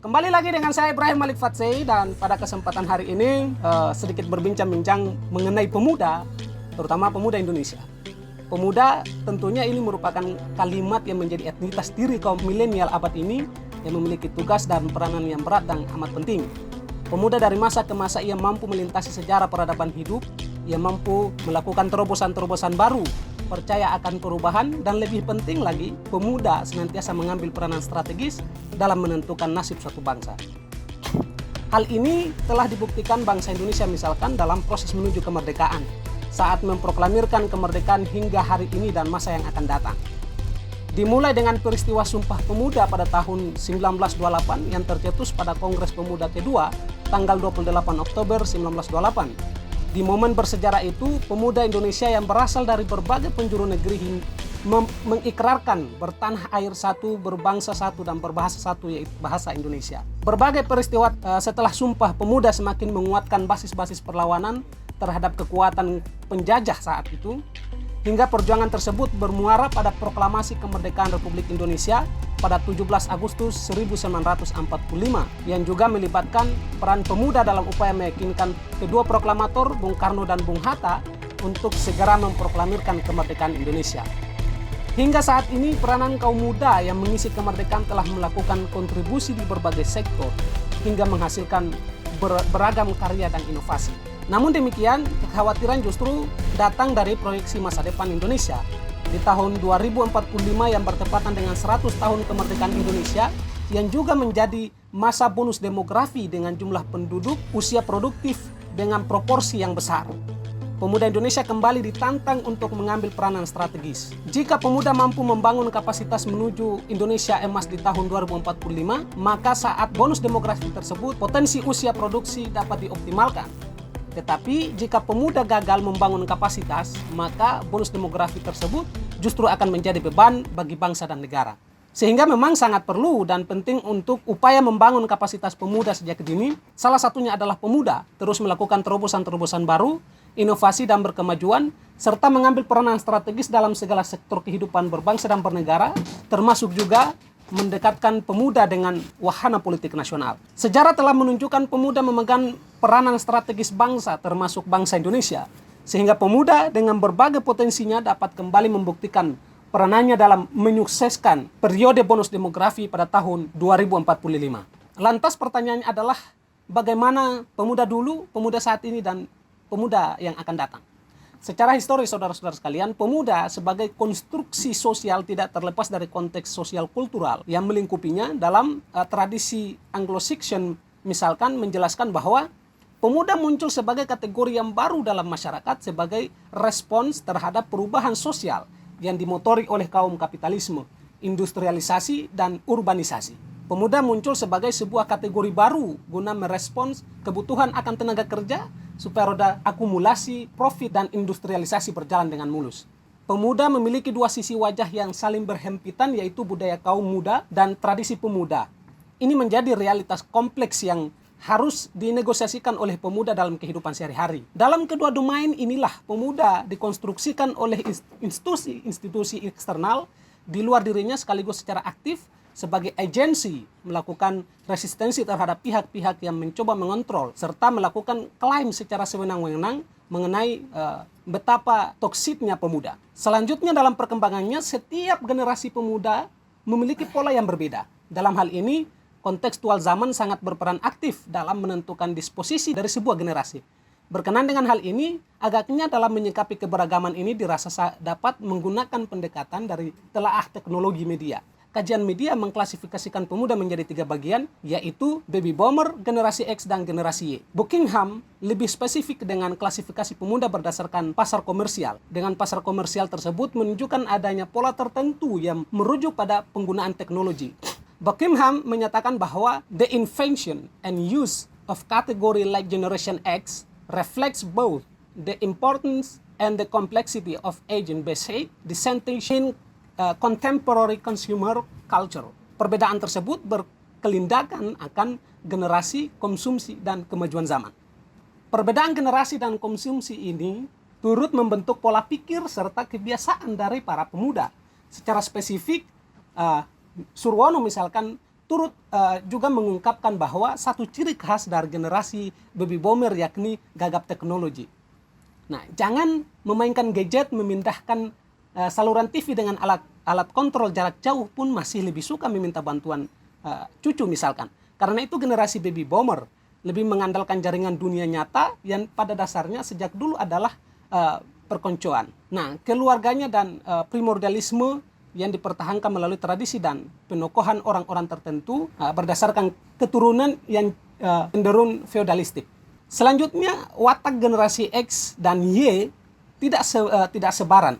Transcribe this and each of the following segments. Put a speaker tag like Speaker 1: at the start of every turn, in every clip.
Speaker 1: Kembali lagi dengan saya Ibrahim Malik Fatsei, dan pada kesempatan hari ini sedikit berbincang-bincang mengenai pemuda, terutama pemuda Indonesia. Pemuda tentunya ini merupakan kalimat yang menjadi identitas diri kaum milenial abad ini yang memiliki tugas dan peranan yang berat dan amat penting. Pemuda dari masa ke masa ia mampu melintasi sejarah peradaban hidup, ia mampu melakukan terobosan-terobosan baru, percaya akan perubahan, dan lebih penting lagi, pemuda senantiasa mengambil peranan strategis dalam menentukan nasib suatu bangsa. Hal ini telah dibuktikan bangsa Indonesia misalkan dalam proses menuju kemerdekaan, saat memproklamirkan kemerdekaan hingga hari ini dan masa yang akan datang. Dimulai dengan peristiwa Sumpah Pemuda pada tahun 1928 yang tercetus pada Kongres Pemuda kedua tanggal 28 Oktober 1928. Di momen bersejarah itu, pemuda Indonesia yang berasal dari berbagai penjuru negeri mengikrarkan bertanah air satu, berbangsa satu, dan berbahasa satu, yaitu bahasa Indonesia. Berbagai peristiwa setelah Sumpah Pemuda semakin menguatkan basis-basis perlawanan terhadap kekuatan penjajah saat itu, hingga perjuangan tersebut bermuara pada proklamasi kemerdekaan Republik Indonesia pada 17 Agustus 1945 yang juga melibatkan peran pemuda dalam upaya meyakinkan kedua proklamator Bung Karno dan Bung Hatta untuk segera memproklamirkan kemerdekaan Indonesia. Hingga saat ini peranan kaum muda yang mengisi kemerdekaan telah melakukan kontribusi di berbagai sektor hingga menghasilkan beragam karya dan inovasi. Namun demikian, kekhawatiran justru datang dari proyeksi masa depan Indonesia. Di tahun 2045 yang bertepatan dengan 100 tahun kemerdekaan Indonesia, yang juga menjadi masa bonus demografi dengan jumlah penduduk usia produktif dengan proporsi yang besar. Pemuda Indonesia kembali ditantang untuk mengambil peranan strategis. Jika pemuda mampu membangun kapasitas menuju Indonesia emas di tahun 2045, maka saat bonus demografi tersebut, potensi usia produksi dapat dioptimalkan. Tetapi jika pemuda gagal membangun kapasitas, maka bonus demografi tersebut justru akan menjadi beban bagi bangsa dan negara. Sehingga memang sangat perlu dan penting untuk upaya membangun kapasitas pemuda sejak dini. Salah satunya adalah pemuda terus melakukan terobosan-terobosan baru, inovasi dan berkemajuan, serta mengambil peranan strategis dalam segala sektor kehidupan berbangsa dan bernegara, termasuk juga mendekatkan pemuda dengan wahana politik nasional. Sejarah telah menunjukkan pemuda memegang peranan strategis bangsa, termasuk bangsa Indonesia, sehingga pemuda dengan berbagai potensinya dapat kembali membuktikan peranannya dalam menyukseskan periode bonus demografi pada tahun 2045. Lantas pertanyaannya adalah bagaimana pemuda dulu, pemuda saat ini, dan pemuda yang akan datang. Secara historis, saudara-saudara sekalian, pemuda sebagai konstruksi sosial tidak terlepas dari konteks sosial kultural yang melingkupinya. Dalam tradisi Anglo-Saxon misalkan menjelaskan bahwa pemuda muncul sebagai kategori yang baru dalam masyarakat sebagai respons terhadap perubahan sosial yang dimotori oleh kaum kapitalisme, industrialisasi, dan urbanisasi. Pemuda muncul sebagai sebuah kategori baru guna merespons kebutuhan akan tenaga kerja supaya roda akumulasi, profit, dan industrialisasi berjalan dengan mulus. Pemuda memiliki dua sisi wajah yang saling berhempitan, yaitu budaya kaum muda dan tradisi pemuda. Ini menjadi realitas kompleks yang harus dinegosiasikan oleh pemuda dalam kehidupan sehari-hari. Dalam kedua domain inilah pemuda dikonstruksikan oleh institusi-institusi eksternal di luar dirinya sekaligus secara aktif sebagai agensi melakukan resistensi terhadap pihak-pihak yang mencoba mengontrol serta melakukan klaim secara sewenang-wenang mengenai betapa toksiknya pemuda. Selanjutnya dalam perkembangannya, setiap generasi pemuda memiliki pola yang berbeda. Dalam hal ini, kontekstual zaman sangat berperan aktif dalam menentukan disposisi dari sebuah generasi. Berkenan dengan hal ini, agaknya dalam menyikapi keberagaman ini dirasa dapat menggunakan pendekatan dari telaah teknologi media. Kajian media mengklasifikasikan pemuda menjadi 3 bagian, yaitu baby boomer, generasi X, dan generasi Y. Buckingham lebih spesifik dengan klasifikasi pemuda berdasarkan pasar komersial. Dengan pasar komersial tersebut menunjukkan adanya pola tertentu yang merujuk pada penggunaan teknologi. Buckingham menyatakan bahwa the invention and use of category like Generation X reflects both the importance and the complexity of agent-based dissenting contemporary consumer culture. Perbedaan tersebut berkelindahan akan generasi, konsumsi, dan kemajuan zaman. Perbedaan generasi dan konsumsi ini turut membentuk pola pikir serta kebiasaan dari para pemuda. Secara spesifik, Surwono misalkan turut juga mengungkapkan bahwa satu ciri khas dari generasi baby boomer yakni gagap teknologi. Nah, jangan memainkan gadget, memindahkan saluran TV dengan alat kontrol jarak jauh pun masih lebih suka meminta bantuan cucu misalkan. Karena itu generasi baby boomer lebih mengandalkan jaringan dunia nyata yang pada dasarnya sejak dulu adalah perkoncoan. Nah, keluarganya dan primordialisme yang dipertahankan melalui tradisi dan penokohan orang-orang tertentu berdasarkan keturunan yang cenderung feodalistik. Selanjutnya, watak generasi X dan Y tidak sebaran.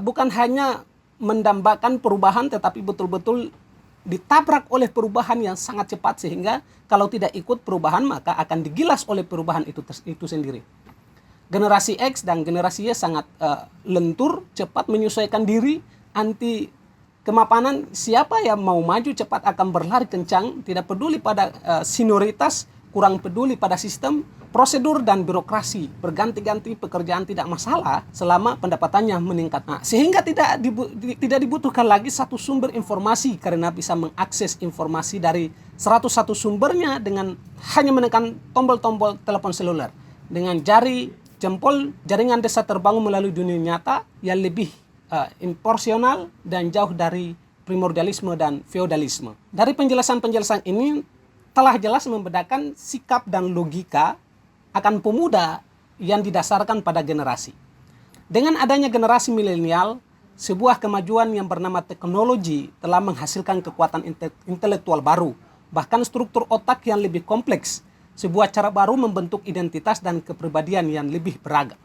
Speaker 1: Bukan hanya mendambakan perubahan, tetapi betul-betul ditabrak oleh perubahan yang sangat cepat, sehingga kalau tidak ikut perubahan maka akan digilas oleh perubahan itu sendiri. Generasi X dan generasi Y sangat lentur, cepat menyesuaikan diri, anti kemapanan. Siapa yang mau maju cepat akan berlari kencang, tidak peduli pada senioritas, kurang peduli pada sistem, prosedur dan birokrasi. Berganti-ganti pekerjaan tidak masalah selama pendapatannya meningkat. Nah, sehingga tidak dibutuhkan lagi satu sumber informasi karena bisa mengakses informasi dari 101 sumbernya dengan hanya menekan tombol-tombol telepon seluler. Dengan jari jempol, jaringan desa terbangun melalui dunia nyata yang lebih impersonal dan jauh dari primordialisme dan feodalisme. Dari penjelasan-penjelasan ini telah jelas membedakan sikap dan logika akan pemuda yang didasarkan pada generasi. Dengan adanya generasi milenial, sebuah kemajuan yang bernama teknologi telah menghasilkan kekuatan intelektual baru, bahkan struktur otak yang lebih kompleks, sebuah cara baru membentuk identitas dan kepribadian yang lebih beragam.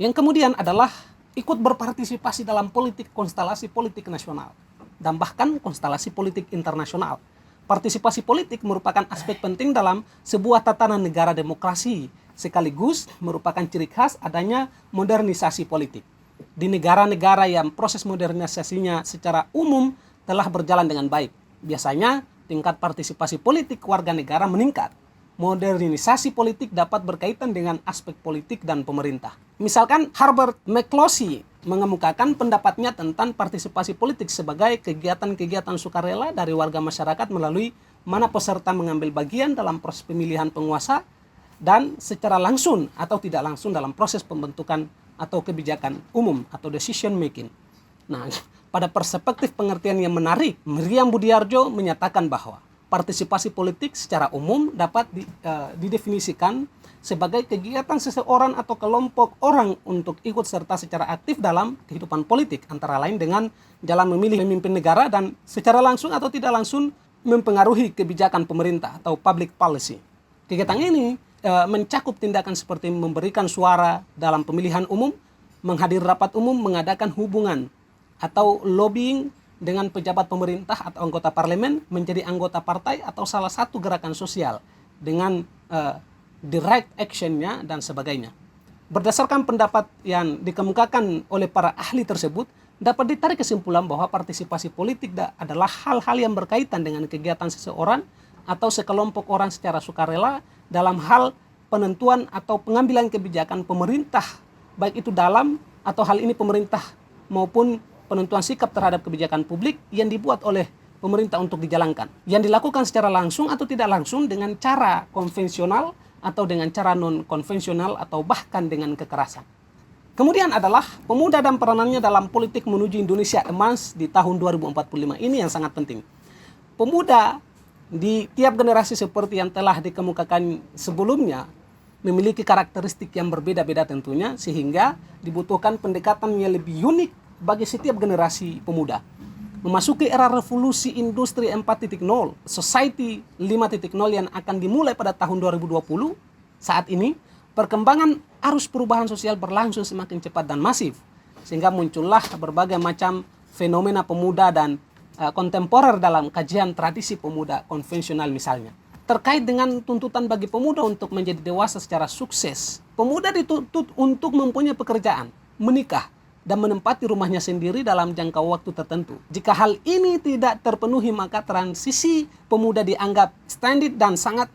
Speaker 1: Yang kemudian adalah ikut berpartisipasi dalam konstelasi politik nasional, dan bahkan konstelasi politik internasional. Partisipasi politik merupakan aspek penting dalam sebuah tatanan negara demokrasi, sekaligus merupakan ciri khas adanya modernisasi politik. Di negara-negara yang proses modernisasinya secara umum telah berjalan dengan baik, biasanya tingkat partisipasi politik warga negara meningkat. Modernisasi politik dapat berkaitan dengan aspek politik dan pemerintah. Misalkan Herbert McCloskey mengemukakan pendapatnya tentang partisipasi politik sebagai kegiatan-kegiatan sukarela dari warga masyarakat melalui mana peserta mengambil bagian dalam proses pemilihan penguasa dan secara langsung atau tidak langsung dalam proses pembentukan atau kebijakan umum atau decision making. Nah, pada perspektif pengertian yang menarik, Miriam Budiarjo menyatakan bahwa partisipasi politik secara umum dapat didefinisikan sebagai kegiatan seseorang atau kelompok orang untuk ikut serta secara aktif dalam kehidupan politik, antara lain dengan jalan memilih pemimpin negara dan secara langsung atau tidak langsung mempengaruhi kebijakan pemerintah atau public policy. Kegiatan ini mencakup tindakan seperti memberikan suara dalam pemilihan umum, menghadiri rapat umum, mengadakan hubungan atau lobbying dengan pejabat pemerintah atau anggota parlemen, menjadi anggota partai atau salah satu gerakan sosial dengan direct action-nya dan sebagainya. Berdasarkan pendapat yang dikemukakan oleh para ahli tersebut, dapat ditarik kesimpulan bahwa partisipasi politik adalah hal-hal yang berkaitan dengan kegiatan seseorang atau sekelompok orang secara sukarela dalam hal penentuan atau pengambilan kebijakan pemerintah, baik itu dalam atau hal ini pemerintah maupun penentuan sikap terhadap kebijakan publik yang dibuat oleh pemerintah untuk dijalankan, yang dilakukan secara langsung atau tidak langsung dengan cara konvensional atau dengan cara non-konvensional atau bahkan dengan kekerasan. Kemudian adalah pemuda dan peranannya dalam politik menuju Indonesia emas di tahun 2045. Ini yang sangat penting. Pemuda di tiap generasi seperti yang telah dikemukakan sebelumnya memiliki karakteristik yang berbeda-beda tentunya, sehingga dibutuhkan pendekatan yang lebih unik bagi setiap generasi pemuda. Memasuki era revolusi industri 4.0, society 5.0 yang akan dimulai pada tahun 2020, saat ini perkembangan arus perubahan sosial berlangsung semakin cepat dan masif, sehingga muncullah berbagai macam fenomena pemuda dan kontemporer dalam kajian tradisi pemuda konvensional misalnya. Terkait dengan tuntutan bagi pemuda untuk menjadi dewasa secara sukses, pemuda dituntut untuk mempunyai pekerjaan, menikah, dan menempati rumahnya sendiri dalam jangka waktu tertentu. Jika hal ini tidak terpenuhi, maka transisi pemuda dianggap standar dan sangat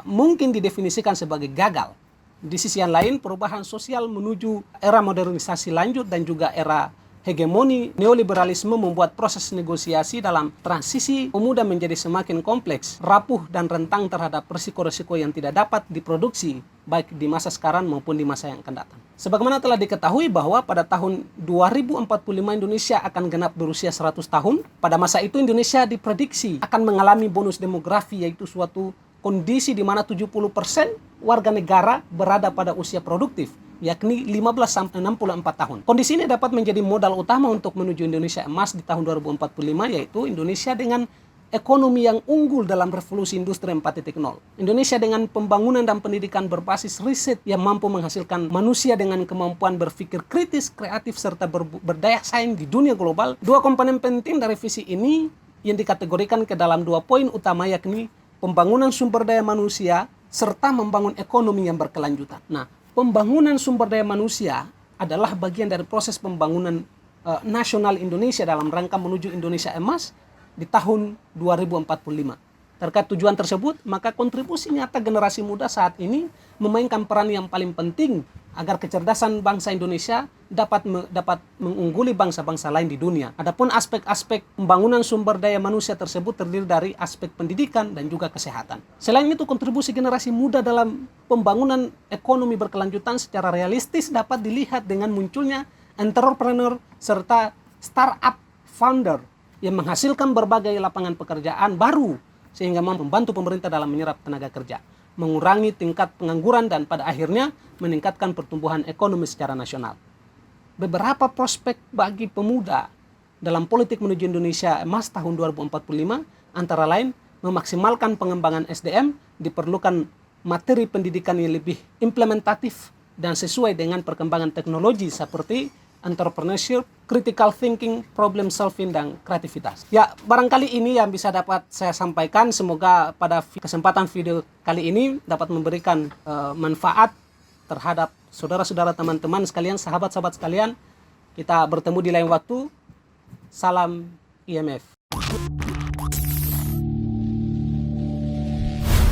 Speaker 1: mungkin didefinisikan sebagai gagal. Di sisi yang lain, perubahan sosial menuju era modernisasi lanjut dan juga era hegemoni neoliberalisme membuat proses negosiasi dalam transisi pemuda menjadi semakin kompleks, rapuh, dan rentang terhadap risiko-risiko yang tidak dapat diproduksi baik di masa sekarang maupun di masa yang akan datang. Sebagaimana telah diketahui bahwa pada tahun 2045 Indonesia akan genap berusia 100 tahun. Pada masa itu Indonesia diprediksi akan mengalami bonus demografi, yaitu suatu kondisi di mana 70% warga negara berada pada usia produktif, yakni 15-64 tahun. Kondisi ini dapat menjadi modal utama untuk menuju Indonesia emas di tahun 2045, yaitu Indonesia dengan ekonomi yang unggul dalam revolusi industri 4.0. Indonesia dengan pembangunan dan pendidikan berbasis riset yang mampu menghasilkan manusia dengan kemampuan berpikir kritis, kreatif, serta berdaya saing di dunia global. Dua komponen penting dari visi ini yang dikategorikan ke dalam 2 poin utama, yakni pembangunan sumber daya manusia serta membangun ekonomi yang berkelanjutan. Nah, pembangunan sumber daya manusia adalah bagian dari proses pembangunan nasional Indonesia dalam rangka menuju Indonesia emas di tahun 2045. Terkait tujuan tersebut, maka kontribusi nyata generasi muda saat ini memainkan peran yang paling penting agar kecerdasan bangsa Indonesia dapat mengungguli bangsa-bangsa lain di dunia. Adapun aspek-aspek pembangunan sumber daya manusia tersebut terdiri dari aspek pendidikan dan juga kesehatan. Selain itu, kontribusi generasi muda dalam pembangunan ekonomi berkelanjutan secara realistis dapat dilihat dengan munculnya entrepreneur serta startup founder yang menghasilkan berbagai lapangan pekerjaan baru sehingga membantu pemerintah dalam menyerap tenaga kerja, mengurangi tingkat pengangguran, dan pada akhirnya meningkatkan pertumbuhan ekonomi secara nasional. Beberapa prospek bagi pemuda dalam politik menuju Indonesia emas tahun 2045 antara lain memaksimalkan pengembangan SDM, diperlukan materi pendidikan yang lebih implementatif dan sesuai dengan perkembangan teknologi seperti entrepreneurship, critical thinking, problem solving, dan kreativitas. Ya, barangkali ini yang bisa dapat saya sampaikan. Semoga pada kesempatan video kali ini dapat memberikan manfaat terhadap saudara-saudara, teman-teman sekalian, sahabat-sahabat sekalian. Kita bertemu di lain waktu. Salam IMF.